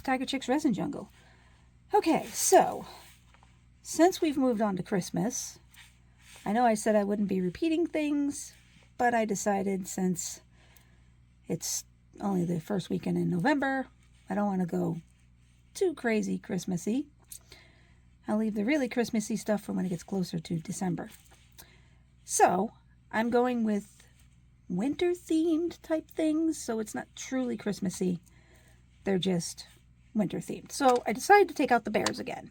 Tigerchicksresinjungle. Okay, so since we've moved on to Christmas, I know I said I wouldn't be repeating things, but I decided since it's only the first weekend in November, I don't want to go too crazy Christmassy. I'll leave the really Christmassy stuff for when it gets closer to December. So I'm going with winter themed type things, so it's not truly Christmassy. They're just winter themed. So I decided to take out the bears again.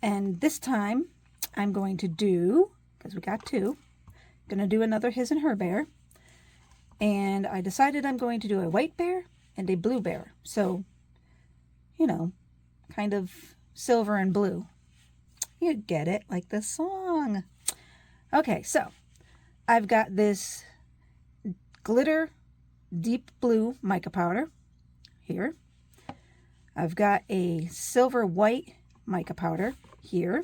And this time I'm going to do, because we got two, going to do another his and her bear. And I decided I'm going to do a white bear and a blue bear. So, you know, kind of silver and blue. You get it, like the song. Okay, so I've got this glitter deep blue mica powder here. I've got a silver white mica powder here.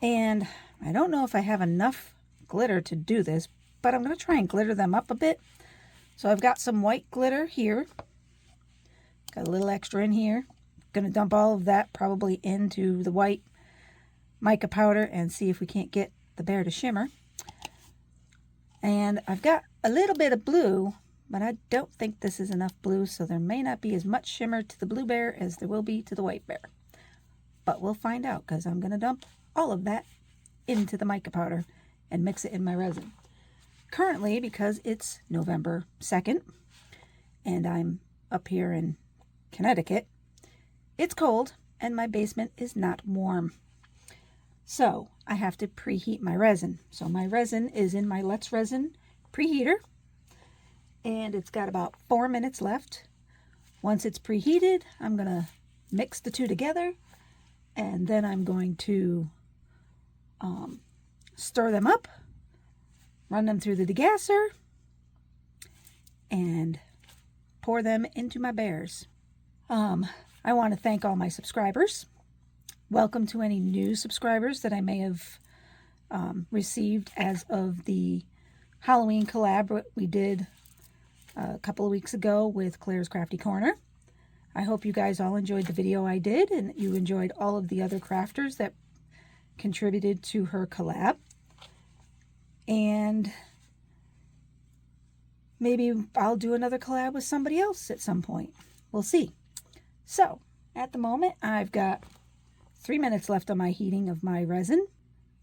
And I don't know if I have enough glitter to do this, but I'm going to try and glitter them up a bit. So I've got some white glitter here. Got a little extra in here. Going to dump all of that probably into the white mica powder and see if we can't get the bear to shimmer. And I've got a little bit of blue, but I don't think this is enough blue, so there may not be as much shimmer to the blue bear as there will be to the white bear. But we'll find out, because I'm going to dump all of that into the mica powder and mix it in my resin. Currently, because it's November 2nd, and I'm up here in Connecticut, it's cold, and my basement is not warm. So I have to preheat my resin. So my resin is in my Let's Resin preheater, and it's got about 4 minutes left. Once it's preheated, I'm going to mix the two together, and then I'm going to stir them up, run them through the degasser, and pour them into my bears. I want to thank all my subscribers. Welcome to any new subscribers that I may have received as of the Halloween collab we did a couple of weeks ago with Claire's Crafty Corner. I hope you guys all enjoyed the video I did, and you enjoyed all of the other crafters that contributed to her collab. And maybe I'll do another collab with somebody else at some point. We'll see. So, at the moment, I've got 3 minutes left on my heating of my resin.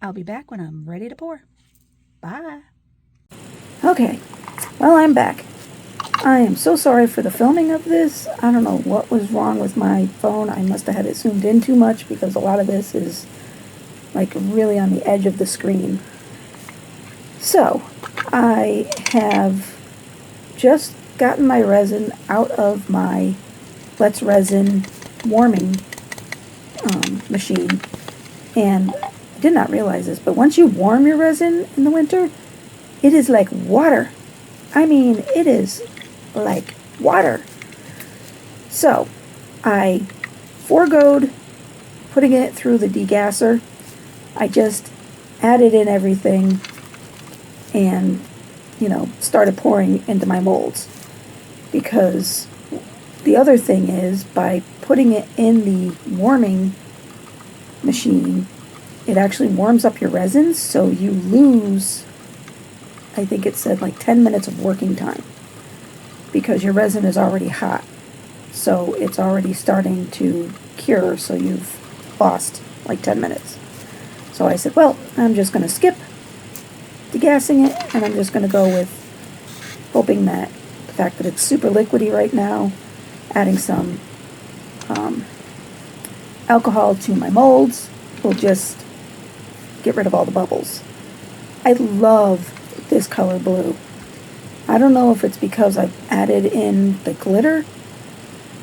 I'll be back when I'm ready to pour. Bye. Okay, well, I'm back. I am so sorry for the filming of this. I don't know what was wrong with my phone. I must have had it zoomed in too much, because a lot of this is like really on the edge of the screen. So, I have just gotten my resin out of my Let's Resin warming machine, and I did not realize this, but once you warm your resin in the winter, it is like water. I mean, it is like water. So I foregoed putting it through the degasser. I just added in everything and, you know, started pouring into my molds, because the other thing is, by putting it in the warming machine, it actually warms up your resins, so you lose, I think it said like 10 minutes of working time, because your resin is already hot. So it's already starting to cure, so you've lost like 10 minutes. So I said, well, I'm just going to skip degassing it, and I'm just going to go with hoping that the fact that it's super liquidy right now, adding some alcohol to my molds will just get rid of all the bubbles. I love this color blue. I don't know if it's because I've added in the glitter,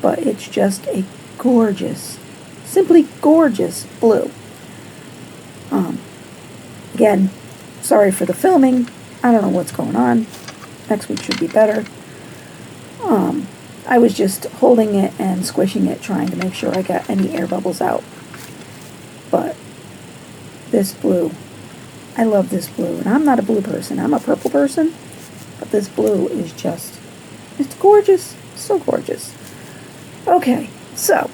but it's just a gorgeous, simply gorgeous blue. Again, sorry for the filming. I don't know what's going on. Next week should be better. I was just holding it and squishing it, trying to make sure I got any air bubbles out. But this blue, I love this blue. And I'm not a blue person. I'm a purple person. But this blue is just, it's gorgeous. So gorgeous. Okay, so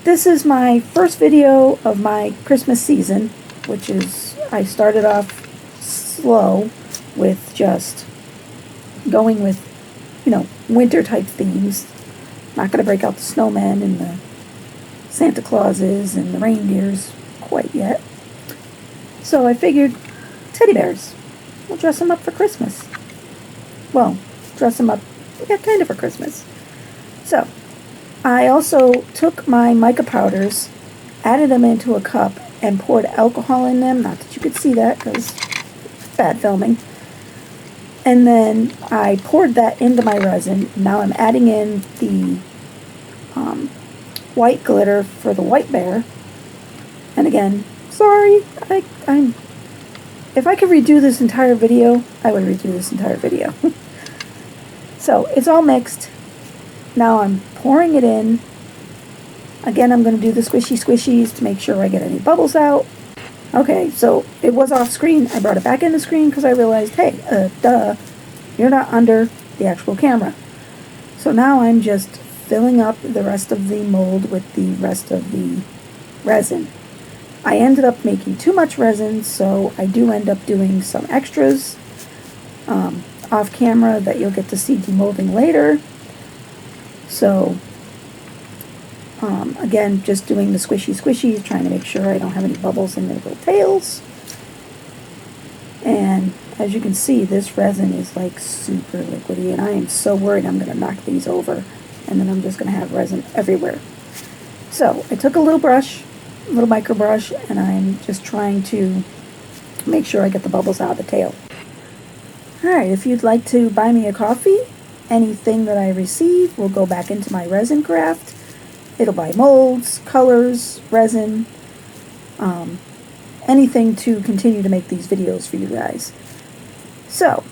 this is my first video of my Christmas season, which is, I started off slow with just going with, winter type themes. Not going to break out the snowmen and the Santa Clauses and the reindeers quite yet. So I figured teddy bears. We'll dress them up for Christmas. Well, dress them up, yeah, kind of for Christmas. So I also took my mica powders, added them into a cup, and poured alcohol in them. Not that you could see that because bad filming. And then I poured that into my resin. Now I'm adding in the white glitter for the white bear. And again, sorry, if I could redo this entire video, I would redo this entire video. So it's all mixed. Now I'm pouring it in. Again, I'm going to do the squishy squishies to make sure I get any bubbles out. Okay, so it was off screen. I brought it back into screen because I realized, hey, duh, you're not under the actual camera. So now I'm just filling up the rest of the mold with the rest of the resin. I ended up making too much resin, so I do end up doing some extras off camera that you'll get to see demolding later. So, again, just doing the squishy squishies, trying to make sure I don't have any bubbles in their little tails. And as you can see, this resin is like super liquidy, and I am so worried I'm going to knock these over, and then I'm just going to have resin everywhere. So I took a little brush, a little micro brush, and I'm just trying to make sure I get the bubbles out of the tail. Alright, if you'd like to buy me a coffee, anything that I receive will go back into my resin craft. It'll buy molds, colors, resin, anything to continue to make these videos for you guys. So,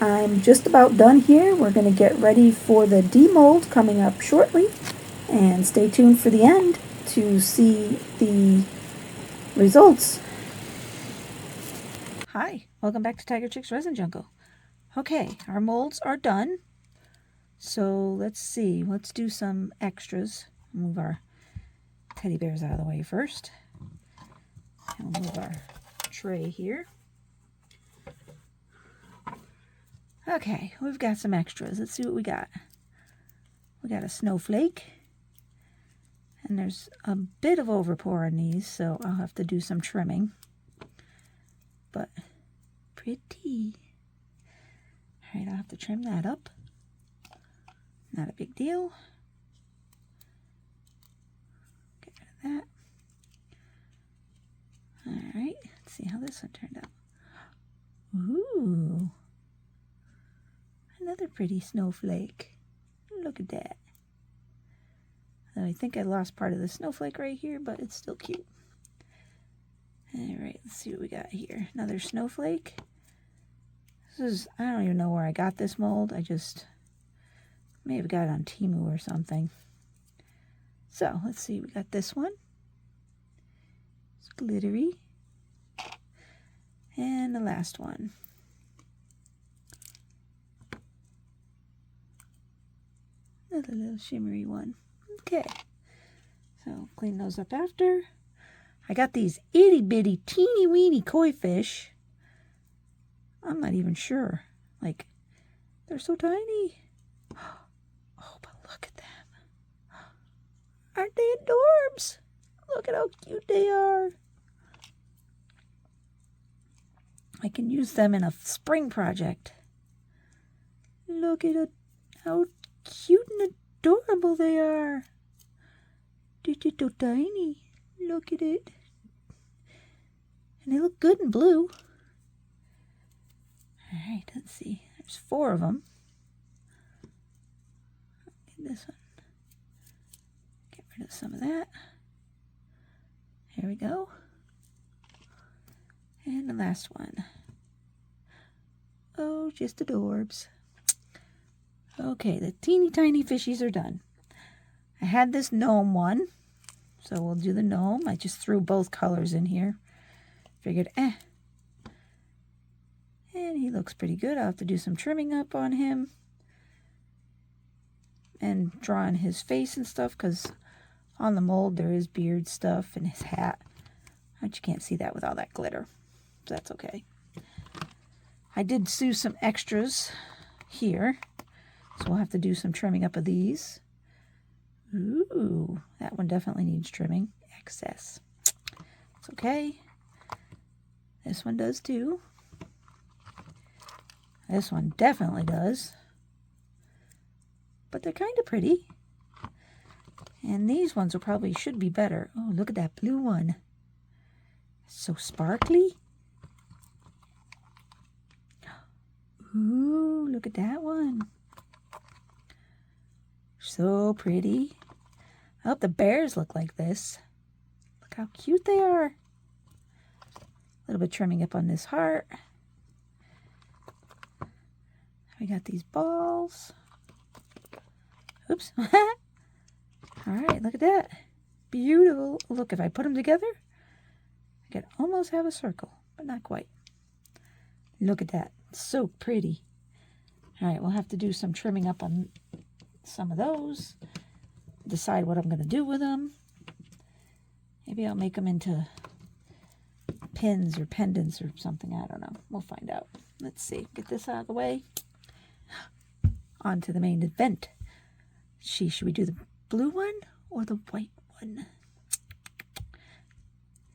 I'm just about done here. We're going to get ready for the demold coming up shortly. And stay tuned for the end to see the results. Hi, welcome back to Tigerchicksresinjungle. Okay, our molds are done. So let's see, let's do some extras. Move our teddy bears out of the way first. And we'll move our tray here. Okay, we've got some extras. Let's see what we got. We got a snowflake. And there's a bit of overpour on these, so I'll have to do some trimming. But pretty. Alright, I'll have to trim that up. Not a big deal. Get rid of that. Alright, let's see how this one turned out. Ooh. Another pretty snowflake. Look at that. I think I lost part of the snowflake right here, but it's still cute. Alright, let's see what we got here. Another snowflake. This is, I don't even know where I got this mold. I just may have got it on Temu or something. So, let's see. We got this one. It's glittery. And the last one. Another little shimmery one. Okay. So, clean those up after. I got these itty bitty teeny weeny koi fish. I'm not even sure. Like, they're so tiny. Oh, but look at them. Aren't they adorbs? Look at how cute they are. I can use them in a spring project. Look at how cute and adorable they are. They're just so tiny. Look at it. And they look good in blue. Alright, let's see. There's 4 of them. Get this one. Get rid of some of that. Here we go. And the last one. Oh, just adorbs. Okay, the teeny tiny fishies are done. I had this gnome one, so we'll do the gnome. I just threw both colors in here. Figured, And he looks pretty good. I'll have to do some trimming up on him. and drawing his face and stuff, because on the mold there is beard stuff and his hat. But you can't see that with all that glitter. So that's okay. I did do some extras here, so we'll have to do some trimming up of these. Ooh, that one definitely needs trimming. Excess. It's okay. This one does too. This one definitely does. But they're kind of pretty. And these ones will probably should be better. Oh, look at that blue one. So sparkly. Ooh, look at that one. So pretty. I hope the bears look like this. Look how cute they are. A little bit trimming up on this heart. We got these balls. Oops. All right, look at that. Beautiful. Look, if I put them together, I could almost have a circle, but not quite. Look at that. So pretty. All right, we'll have to do some trimming up on some of those. Decide what I'm going to do with them. Maybe I'll make them into pins or pendants or something. I don't know. We'll find out. Let's see. Get this out of the way. On to the main event. Should we do the blue one or the white one?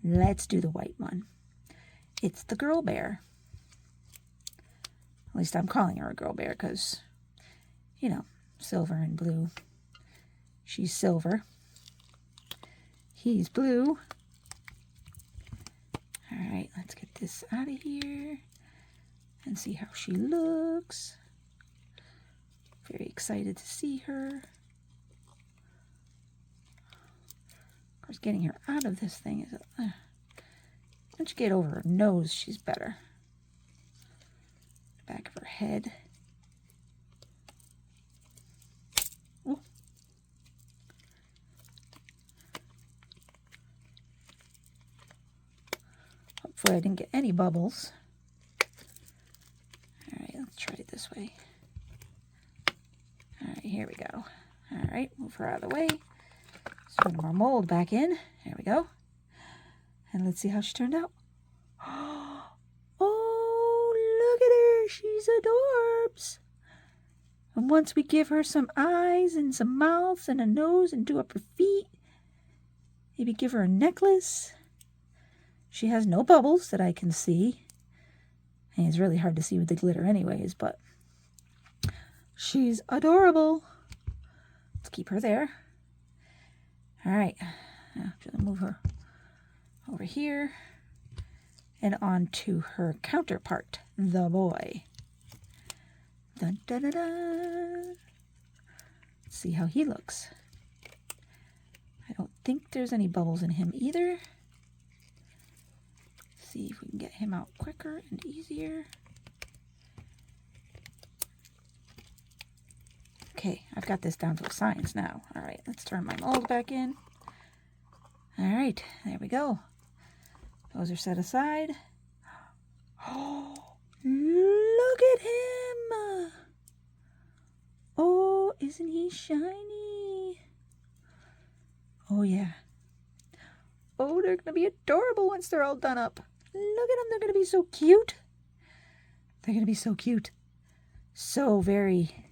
Let's do the white one. It's the girl bear. At least I'm calling her a girl bear because, you know, silver and blue. She's silver. He's blue. All right, let's get this out of here and see how she looks. Very excited to see her. Of course, getting her out of this thing is... once you get over her nose, she's better. Back of her head. Ooh. Hopefully I didn't get any bubbles. All right, let's try it this way. All right, here we go. All right, move her out of the way. Let's put our mold back in. There we go. And let's see how she turned out. Oh, look at her. She's adorbs. And once we give her some eyes and some mouths and a nose and do up her feet, maybe give her a necklace. She has no bubbles that I can see. And it's really hard to see with the glitter anyways, but she's adorable. Let's keep her there. All right. Now I'm going to move her over here and onto her counterpart, the boy. Dun, dun, dun, dun. Let's see how he looks. I don't think there's any bubbles in him either. See if we can get him out quicker and easier. Okay, I've got this down to a science now. All right, let's turn my mold back in. All right, there we go. Those are set aside. Oh, look at him. Oh, isn't he shiny? Oh, yeah. Oh, they're going to be adorable once they're all done up. Look at them. They're going to be so cute. They're going to be so cute. So very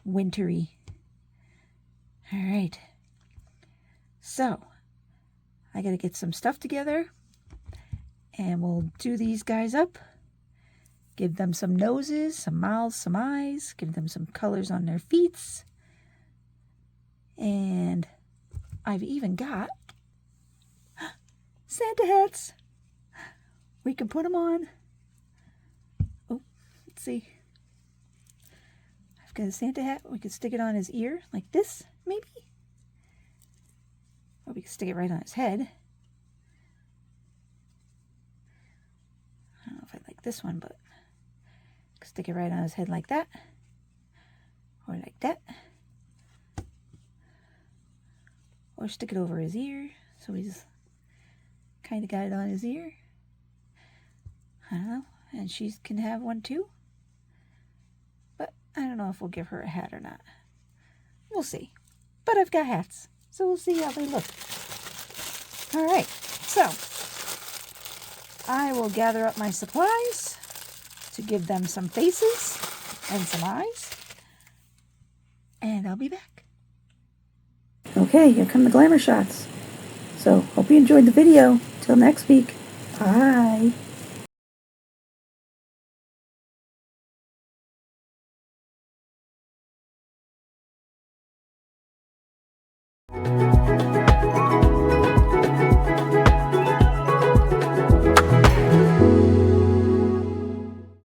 wintry. All right. So, I got to get some stuff together. And we'll do these guys up. Give them some noses, some mouths, some eyes. Give them some colors on their feet. And I've even got Santa hats. We can put them on. Oh, let's see. I've got a Santa hat. We could stick it on his ear like this, maybe. Or we could stick it right on his head. I don't know if I like this one, but I could stick it right on his head like that. Or like that. Or stick it over his ear so he's kind of got it on his ear. I don't know. And she can have one too. But I don't know if we'll give her a hat or not. We'll see. But I've got hats, so we'll see how they look. All right, so I will gather up my supplies to give them some faces and some eyes, and I'll be back. Okay, here come the glamour shots. So, hope you enjoyed the video. Till next week. Bye.